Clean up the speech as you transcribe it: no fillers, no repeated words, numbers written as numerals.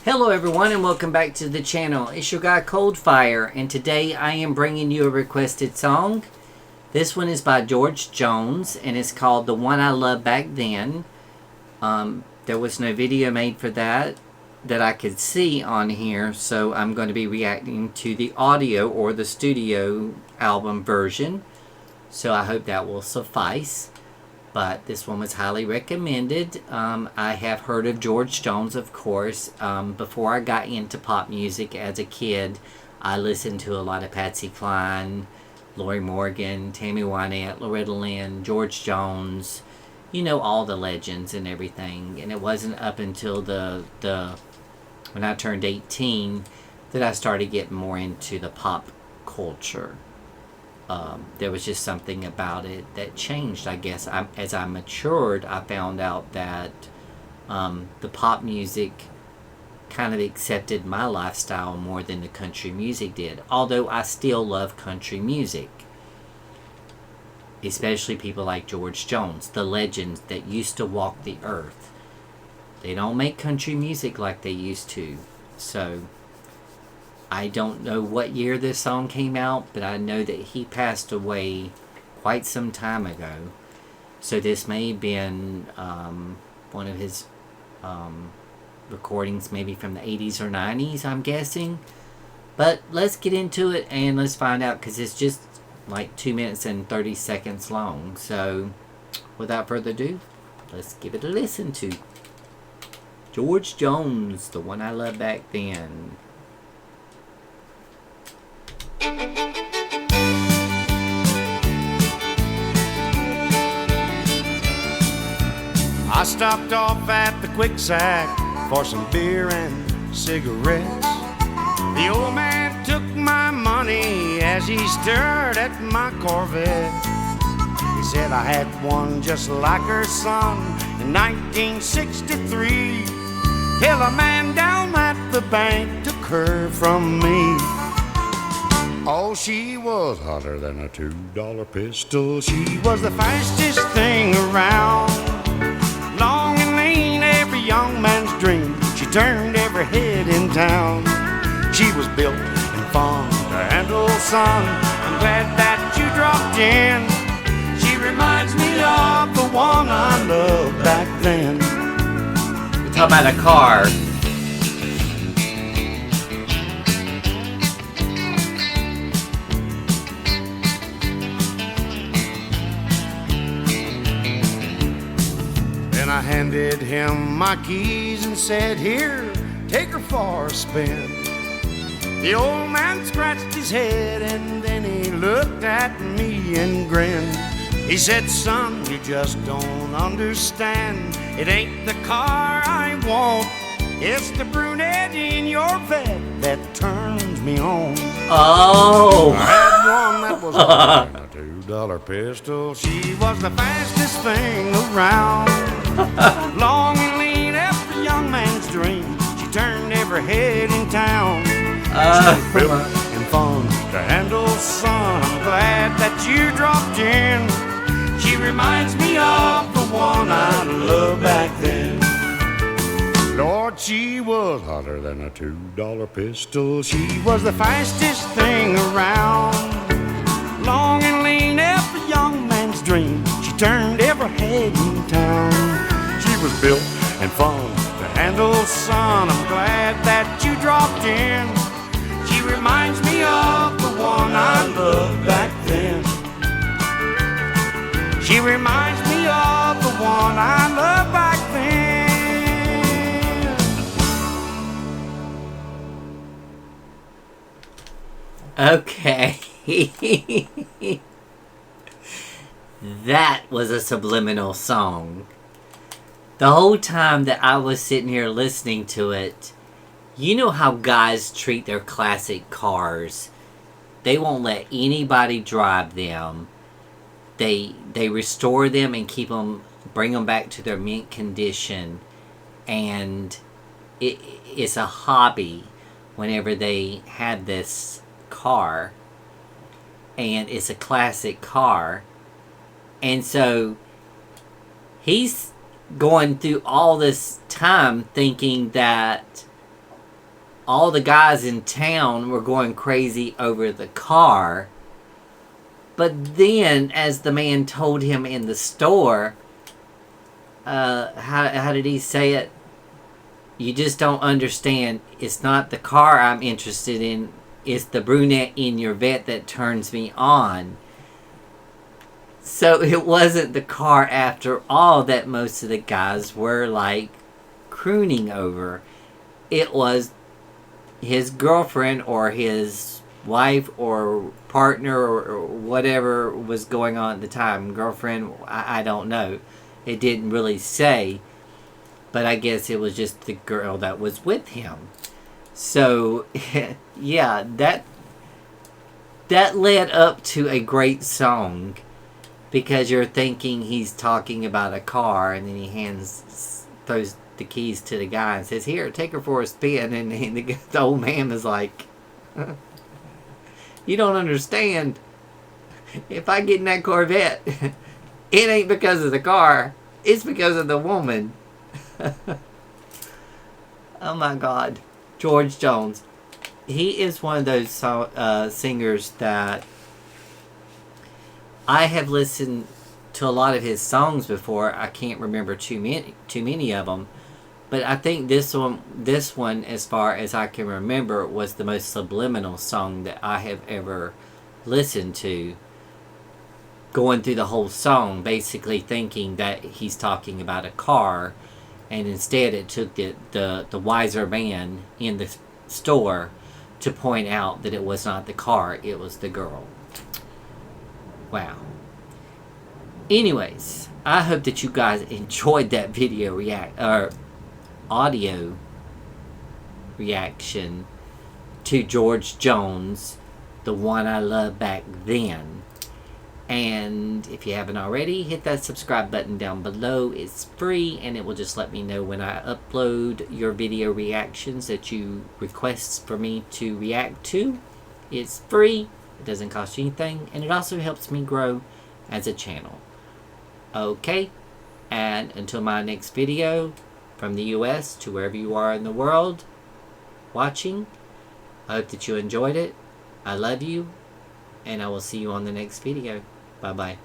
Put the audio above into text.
Hello everyone and welcome back to the channel. It's your guy Coldfire, and today I am bringing you a requested song. This one is by George Jones and it's called The One I Loved Back Then. There was no video made for that I could see on here, so I'm going to be reacting to the audio or the studio album version. So I hope that will suffice. But this one was highly recommended. I have heard of George Jones, of course. Before I got into pop music as a kid, I listened to a lot of Patsy Cline, Lori Morgan, Tammy Wynette, Loretta Lynn, George Jones. You know, all the legends and everything. And it wasn't up until when I turned 18 that I started getting more into the pop culture. There was just something about it that changed, I guess. As I matured, I found out that the pop music kind of accepted my lifestyle more than the country music did. Although I still love country music. Especially people like George Jones, the legends that used to walk the earth. They don't make country music like they used to. So I don't know what year this song came out, but I know that he passed away quite some time ago. So this may have been one of his recordings, maybe from the 80s or 90s, I'm guessing. But let's get into it and let's find out, because it's just like 2 minutes and 30 seconds long. So without further ado, let's give it a listen to George Jones, The One I Loved Back Then. I stopped off at the Quick Sack for some beer and cigarettes. The old man took my money as he stared at my Corvette. He said I had one just like her son in 1963, till a man down at the bank took her from me. Oh, she was hotter than a $2 pistol. She was the fastest thing around. Long and lean, every young man's dream. She turned every head in town. She was built and fun to handle, son. I'm glad that you dropped in. She reminds me of the one I loved back then. We're talking about a car. I handed him my keys and said, "Here, take her for a spin." The old man scratched his head and then he looked at me and grinned. He said, "Son, you just don't understand. It ain't the car I want. It's the brunette in your bed that turns me on." Oh! I had one that was a $2 pistol. She was the fastest thing around. Long and lean, every young man's dream. She turned every head in town. She was built and fun to handle, son. I'm glad that you dropped in. She reminds me of the one I loved back then. Lord, she was hotter than a $2 pistol. She was the fastest thing around. Long and lean, every young man's dream. She turned every head in town. She was built and fun to handle, son. I'm glad that you dropped in. She reminds me of the one I loved back then. She reminds me of the one I loved back then. Okay. That was a subliminal song. The whole time that I was sitting here listening to it, you know how guys treat their classic cars. They won't let anybody drive them. They restore them and bring them back to their mint condition. And it's a hobby whenever they have this car. And it's a classic car. And so he's going through all this time thinking that all the guys in town were going crazy over the car. But then, as the man told him in the store, how did he say it? You just don't understand. It's not the car I'm interested in. It's the brunette in your vet that turns me on. So it wasn't the car after all that most of the guys were like crooning over. It was his girlfriend or his wife or partner or whatever was going on at the time. Girlfriend, I don't know. It didn't really say. But I guess it was just the girl that was with him. So, yeah, that led up to a great song. Because you're thinking he's talking about a car, and then he throws the keys to the guy and says, "Here, take her for a spin." And the old man is like, "You don't understand. If I get in that Corvette, it ain't because of the car. It's because of the woman." Oh my God. George Jones. He is one of those singers that I have listened to a lot of his songs before. I can't remember too many of them. But I think this one, as far as I can remember, was the most subliminal song that I have ever listened to. Going through the whole song, basically thinking that he's talking about a car, and instead it took the wiser man in the store to point out that it was not the car, it was the girl. Wow. Anyways, I hope that you guys enjoyed that video audio reaction to George Jones, The One I Loved Back Then. And if you haven't already, hit that subscribe button down below. It's free, and it will just let me know when I upload your video reactions that you request for me to react to. It's free, it doesn't cost you anything, and it also helps me grow as a channel. Okay, and until my next video, from the US to wherever you are in the world watching, I hope that you enjoyed it. I love you, and I will see you on the next video. Bye-bye.